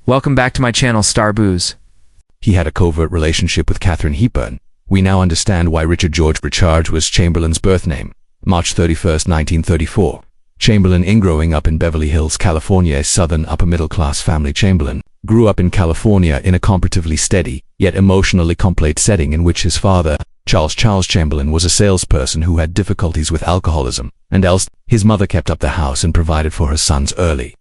Welcome back to my channel, Star Booze. He had a covert relationship with Katharine Hepburn. We now understand why Richard George Richard was Chamberlain's birth name. March 31, 1934. Chamberlain, in growing up in Beverly Hills, California, a southern upper-middle-class family. Chamberlain grew up in California in a comparatively steady, yet emotionally complex setting in which his father, Charles Chamberlain, was a salesperson who had difficulties with alcoholism, and else his mother kept up the house and provided for her son's early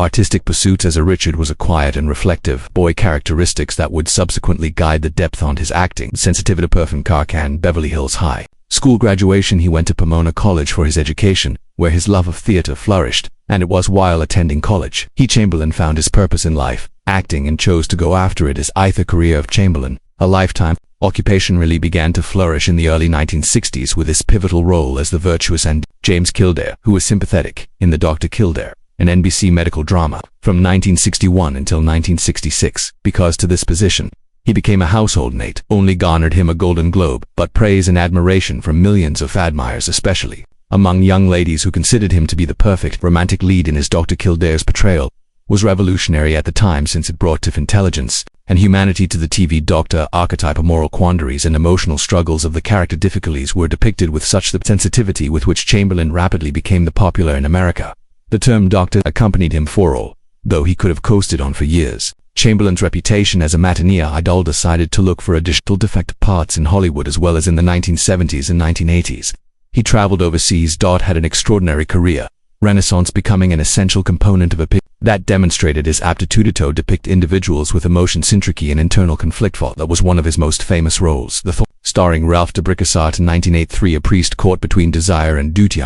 artistic pursuits. As a Richard was a quiet and reflective boy, characteristics that would subsequently guide the depth on his acting sensitivity. Perfect Cark and Beverly Hills High School graduation, he went to Pomona College for his education, where his love of theater flourished, and it was while attending college Chamberlain found his purpose in life, acting, and chose to go after it. As the career of Chamberlain, a lifetime occupation, really began to flourish in the early 1960s with his pivotal role as the virtuous and James Kildare, who was sympathetic, in the Dr. Kildare, an NBC medical drama, from 1961 until 1966. Because to this position, he became a household name, only garnered him a Golden Globe, but praise and admiration from millions of admirers, especially among young ladies who considered him to be the perfect romantic lead. In his Dr. Kildare's portrayal was revolutionary at the time, since it brought to intelligence and humanity to the TV doctor archetype. Moral quandaries and emotional struggles of the character difficulties were depicted with such the sensitivity with which Chamberlain rapidly became the popular in America. The term doctor accompanied him for all, though he could have coasted on for years. Chamberlain's reputation as a matinee idol decided to look for additional defective parts in Hollywood as well as in the 1970s and 1980s. He traveled overseas. Had an extraordinary career, Renaissance becoming an essential component of a picture that demonstrated his aptitude to depict individuals with emotion, synchrony, and internal conflict. That was one of his most famous roles, The Thorn, starring Ralph de Bricassart in 1983, a priest caught between desire and duty.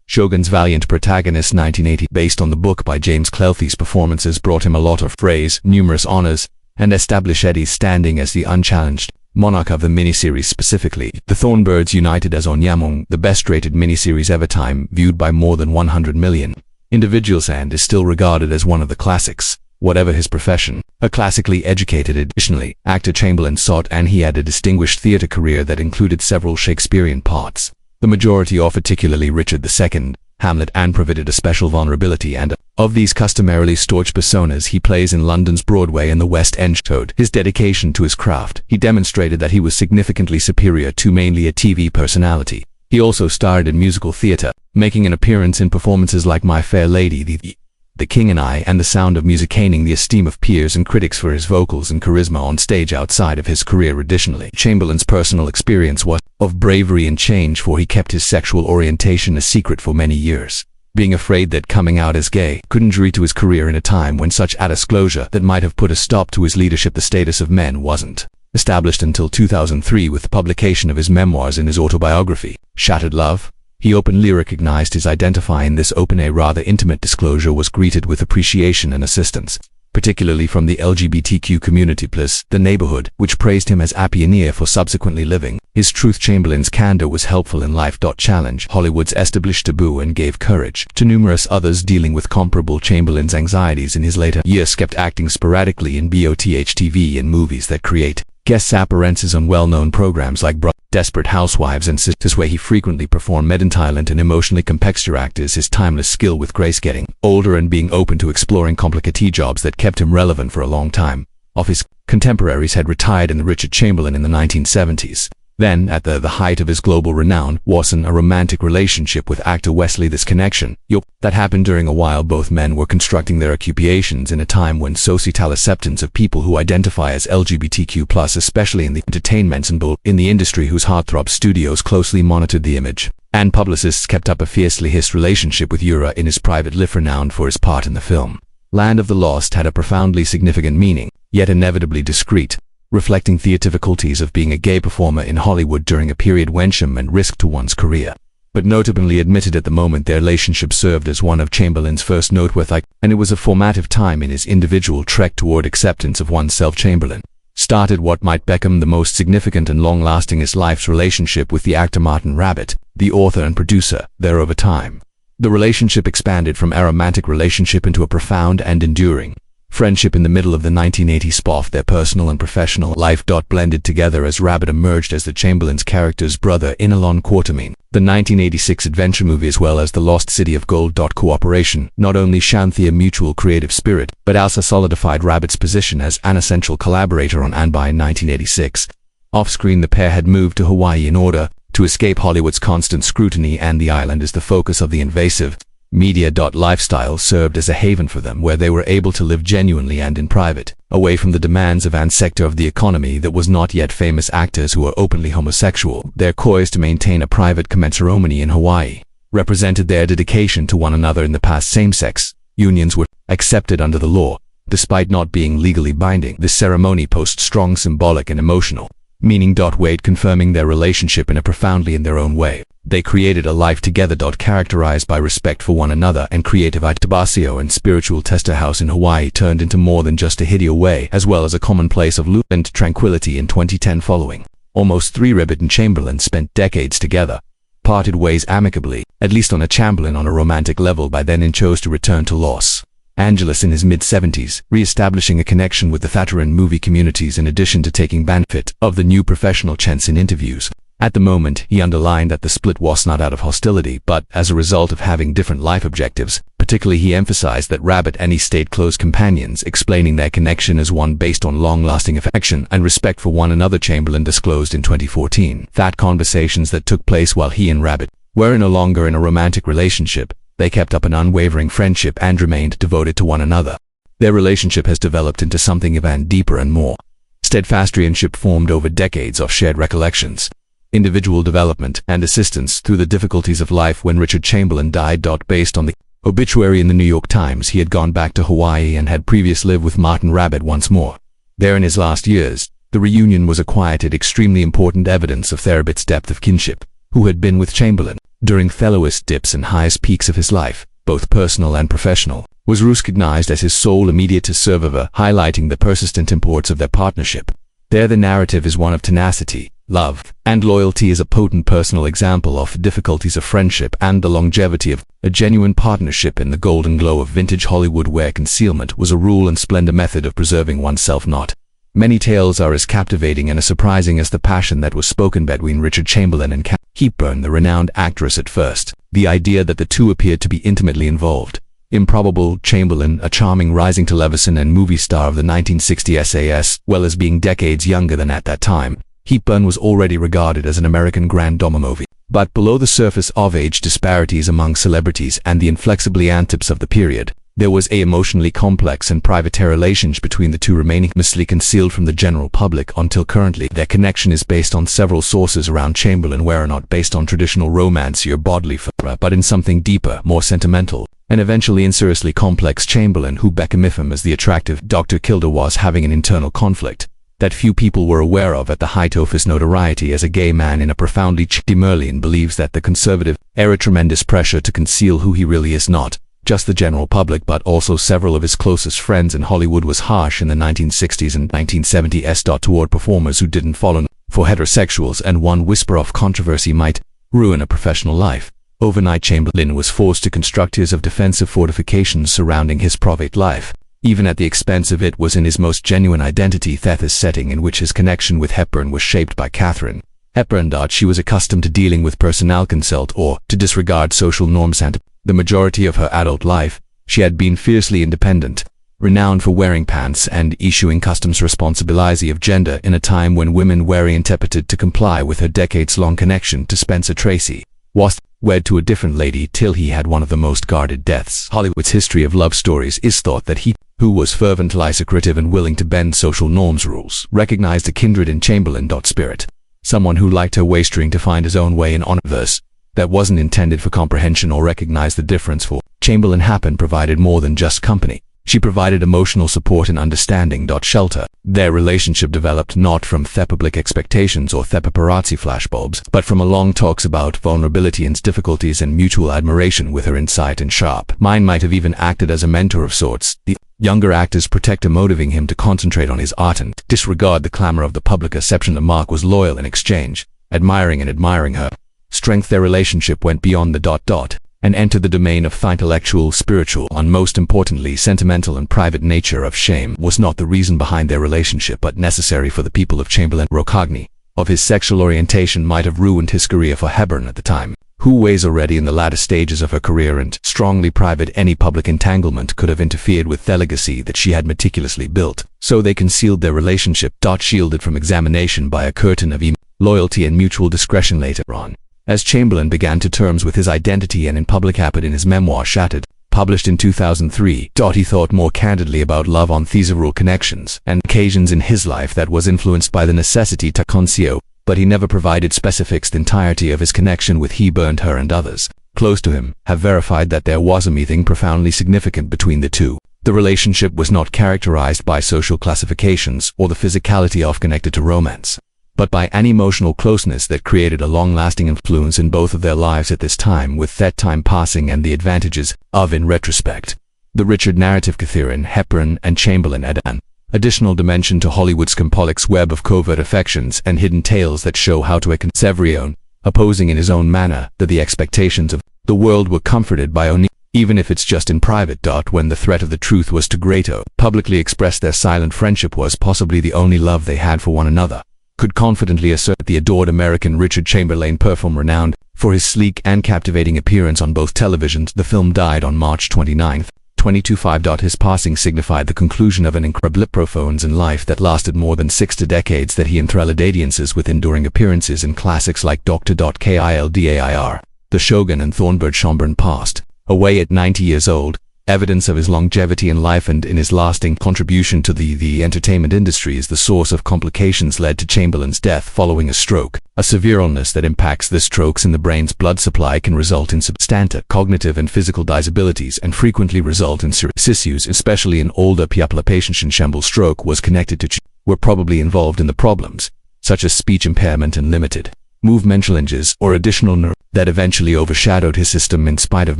Shogun's valiant protagonist, 1980, based on the book by James Clealthy's performances brought him a lot of praise, numerous honors, and established Eddie's standing as the unchallenged monarch of the miniseries. Specifically, The Thornbirds United as Onyamong, the best-rated miniseries ever, time viewed by more than 100 million individuals, and is still regarded as one of the classics. Whatever his profession, a classically educated, additionally, actor, Chamberlain sought, and he had a distinguished theater career that included several Shakespearean parts, the majority of particularly Richard II, Hamlet, and provided a special vulnerability and of these customarily staunch personas he plays in London's Broadway and the West End. Showed his dedication to his craft. He demonstrated that he was significantly superior to mainly a TV personality. He also starred in musical theater, making an appearance in performances like My Fair Lady, The King and I, and The Sound of Music, gaining the esteem of peers and critics for his vocals and charisma on stage. Outside of his career, additionally, Chamberlain's personal experience was of bravery and change, for he kept his sexual orientation a secret for many years, being afraid that coming out as gay could injure to his career in a time when such a disclosure that might have put a stop to his leadership. The status of men wasn't established until 2003 with the publication of his memoirs in his autobiography, Shattered Love. He openly recognized his identity in this open, a rather intimate disclosure was greeted with appreciation and assistance, particularly from the LGBTQ community plus the neighborhood, which praised him as a pioneer for subsequently living his truth. Chamberlain's candor was helpful in life. Challenged Hollywood's established taboo and gave courage to numerous others dealing with comparable. Chamberlain's anxieties in his later years kept acting sporadically in BOTH TV and movies that create guest appearances on well-known programs like Desperate Housewives and Sisters, where he frequently performed talent and emotionally complex actors. His timeless skill with grace, getting older and being open to exploring complicated jobs that kept him relevant for a long time. Of his contemporaries had retired in the Richard Chamberlain in the 1970s. Then, at the height of his global renown, was in a romantic relationship with actor Wesley. This connection, that happened during a while both men were constructing their occupations in a time when societal acceptance of people who identify as LGBTQ+, especially in the entertainment and in the industry whose heartthrob studios closely monitored the image, and publicists kept up a fiercely his relationship with Ura in his private life, renowned for his part in the film Land of the Lost, had a profoundly significant meaning, yet inevitably discreet, reflecting the difficulties of being a gay performer in Hollywood during a period when shame and risk to one's career. But notably admitted at the moment, their relationship served as one of Chamberlain's first noteworthy, and it was a formative time in his individual trek toward acceptance of oneself. Chamberlain started what might become the most significant and long-lasting his life's relationship with the actor Martin Rabbit, the author and producer. There, over time, the relationship expanded from a romantic relationship into a profound and enduring Friendship in the middle of the 1980s spot, their personal and professional life blended together as Rabbit emerged as the Chamberlain's character's brother in Alon Quatermain. The 1986 adventure movie as well as The Lost City of Gold. Cooperation not only shone their mutual creative spirit, but also solidified Rabbit's position as an essential collaborator on and by 1986. Off-screen, the pair had moved to Hawaii in order to escape Hollywood's constant scrutiny, and the island is the focus of the invasive media. Lifestyle served as a haven for them where they were able to live genuinely and in private, away from the demands of an sector of the economy that was not yet famous. Actors who were openly homosexual, their course to maintain a private ceremony in Hawaii, represented their dedication to one another. In the past, same-sex unions were accepted under the law, despite not being legally binding. This ceremony posed strong symbolic and emotional meaning. Wade confirming their relationship in a profoundly in their own way. They created a life together characterized by respect for one another and creative. Tabasio and spiritual tester house in Hawaii turned into more than just a hideaway as well as a common place of loot and tranquility in 2010 following. Almost three. Rabbit and Chamberlain spent decades together, parted ways amicably, at least on a romantic level by then, and chose to return to Los Angeles in his mid-70s, re-establishing a connection with the theater movie communities in addition to taking benefit of the new professional chance in interviews. At the moment, he underlined that the split was not out of hostility, but as a result of having different life objectives. Particularly, he emphasized that Rabbit and he stayed close companions, explaining their connection as one based on long-lasting affection and respect for one another. Chamberlain disclosed in 2014 that conversations that took place while he and Rabbit were no longer in a romantic relationship. They kept up an unwavering friendship and remained devoted to one another. Their relationship has developed into something even deeper and more steadfast friendship formed over decades of shared recollections, individual development, and assistance through the difficulties of life. When Richard Chamberlain died, based on the obituary in the New York Times, he had gone back to Hawaii and had previously lived with Martin Rabbit once more. There in his last years, the reunion was a quieted, extremely important evidence of Rabbit's depth of kinship, who had been with Chamberlain during the lowest dips and highest peaks of his life, both personal and professional, was recognized as his sole immediate survivor, highlighting the persistent importance of their partnership. There the narrative is one of tenacity, love, and loyalty is a potent personal example of the difficulties of friendship and the longevity of a genuine partnership in the golden glow of vintage Hollywood, where concealment was a rule and splendor method of preserving oneself. Not many tales are as captivating and as surprising as the passion that was spoken between Richard Chamberlain and Katharine Hepburn, the renowned actress. At first, the idea that the two appeared to be intimately involved improbable. Chamberlain, a charming rising television and movie star of the 1960s SAS, well as being decades younger than at that time, Hepburn was already regarded as an American grand dame movie. But below the surface of age disparities among celebrities and the inflexibly antics of the period, there was a emotionally complex and private relationship between the two, remaining mostly concealed from the general public until currently. Their connection is based on several sources around Chamberlain, where not based on traditional romance or bodily fervor, but in something deeper, more sentimental, and eventually seriously complex. Chamberlain, who became him as the attractive Dr. Kildare, was having an internal conflict that few people were aware of at the height of his notoriety as a gay man in a profoundly Merlin believes that the conservative era tremendous pressure to conceal who he really is, not just the general public but also several of his closest friends in Hollywood, was harsh in the 1960s and 1970s toward performers who didn't follow for heterosexuals, and one whisper of controversy might ruin a professional life. Overnight, Chamberlain was forced to construct his of defensive fortifications surrounding his private life, even at the expense of it was in his most genuine identity, the setting in which his connection with Hepburn was shaped by Katharine Hepburn. She was accustomed to dealing with personal consult or to disregard social norms, and the majority of her adult life, she had been fiercely independent, renowned for wearing pants and issuing customs responsibility of gender in a time when women were interpreted to comply with her decades-long connection to Spencer Tracy, was wed to a different lady till he had one of the most guarded deaths. Hollywood's history of love stories is thought that he, who was fervently secretive and willing to bend social norms rules, recognized a kindred in Chamberlain. Spirit, someone who liked her wastering to find his own way in on verse that wasn't intended for comprehension or recognize the difference. For Chamberlain, Hepburn provided more than just company. She provided emotional support and understanding. Shelter. Their relationship developed not from public expectations or paparazzi flashbulbs, but from a long talks about vulnerability and difficulties and mutual admiration. With her insight and sharp mind might have even acted as a mentor of sorts, the younger actor's protector, motivating him to concentrate on his art and disregard the clamor of the public perception. Mark was loyal in exchange, admiring her strength. Their relationship went beyond the ... and entered the domain of the intellectual, spiritual, and most importantly sentimental and private nature of shame was not the reason behind their relationship but necessary for the people of Chamberlain. Recognition of his sexual orientation might have ruined his career for Hepburn at the time, who was already in the latter stages of her career and strongly private. Any public entanglement could have interfered with the legacy that she had meticulously built, so they concealed their relationship, shielded from examination by a curtain of loyalty and mutual discretion. Later on, as Chamberlain began to terms with his identity and in public appeared in his memoir Shattered, published in 2003, he thought more candidly about love on thesaurial connections and occasions in his life that was influenced by the necessity to conceal, but he never provided specifics. The entirety of his connection with Hepburn, her and others close to him have verified that there was something profoundly significant between the two. The relationship was not characterized by social classifications or the physicality of connected to romance, but by an emotional closeness that created a long-lasting influence in both of their lives at this time, with that time passing and the advantages of in retrospect. The Richard narrative. Katharine Hepburn and Chamberlain add an additional dimension to Hollywood's complex web of covert affections and hidden tales that show how to Severion, opposing in his own manner that the expectations of the world were comforted by only, even if it's just in private. When the threat of the truth was too great, publicly expressed their silent friendship was possibly the only love they had for one another. Could confidently assert the adored American Richard Chamberlain, perform renowned for his sleek and captivating appearance on both televisions. The film died on March 29, 2025. His passing signified the conclusion of an incredible performance in life that lasted more than 60 decades, that he enthralled audiences with enduring appearances in classics like Dr. Kildare, The Shogun, and Thornbird. Chamberlain passed away at 90 years old, evidence of his longevity in life and in his lasting contribution to the entertainment industry. Is the source of complications led to Chamberlain's death following a stroke. A severe illness that impacts the strokes in the brain's blood supply can result in substantive cognitive and physical disabilities and frequently result in serious issues, especially in older people. Patients in Chamberlain's stroke was connected to were probably involved in the problems, such as speech impairment and limited movement challenges or additional nerve that eventually overshadowed his system. In spite of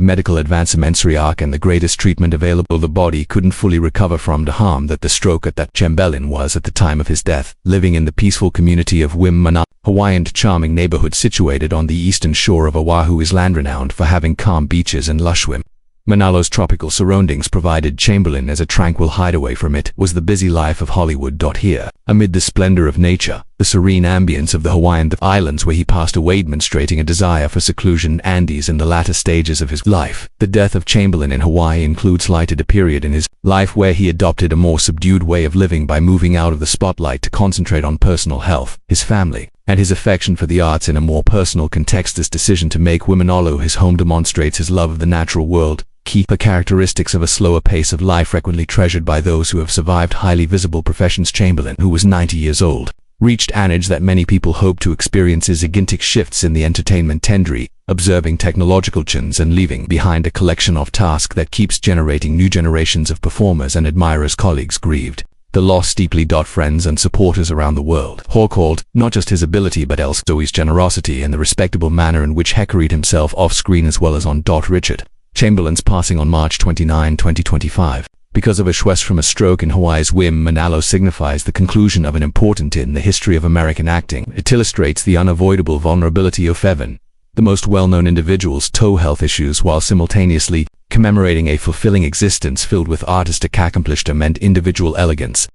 medical advancements and the greatest treatment available, the body couldn't fully recover from the harm that the stroke at that. Chamberlain was at the time of his death living in the peaceful community of Manalo, Hawaii, and charming neighborhood situated on the eastern shore of Oahu is land renowned for having calm beaches and lush swim. Manalo's tropical surroundings provided Chamberlain as a tranquil hideaway from it was the busy life of Hollywood. Here, amid the splendor of nature, the serene ambience of the Hawaiian islands where he passed away, demonstrating a desire for seclusion and ease in the latter stages of his life. The death of Chamberlain in Hawaii includes lighted a period in his life where he adopted a more subdued way of living by moving out of the spotlight to concentrate on personal health, his family, and his affection for the arts in a more personal context. This decision to make Manalo his home demonstrates his love of the natural world, key characteristics of a slower pace of life frequently treasured by those who have survived highly visible professions. Chamberlain, who was 90 years old, reached an age that many people hope to experience is gigantic shifts in the entertainment industry, observing technological changes and leaving behind a collection of tasks that keeps generating new generations of performers and admirers. Colleagues grieved the loss deeply. Friends and supporters around the world recalled not just his ability but also his generosity and the respectable manner in which he carried himself off screen as well as on. Richard Chamberlain's passing on March 29, 2025, because of a stress from a stroke in Hawaii's Manalo signifies the conclusion of an important in the history of American acting. It illustrates the unavoidable vulnerability of Evan, the most well-known individual's health issues, while simultaneously commemorating a fulfilling existence filled with artistic accomplishment and individual elegance.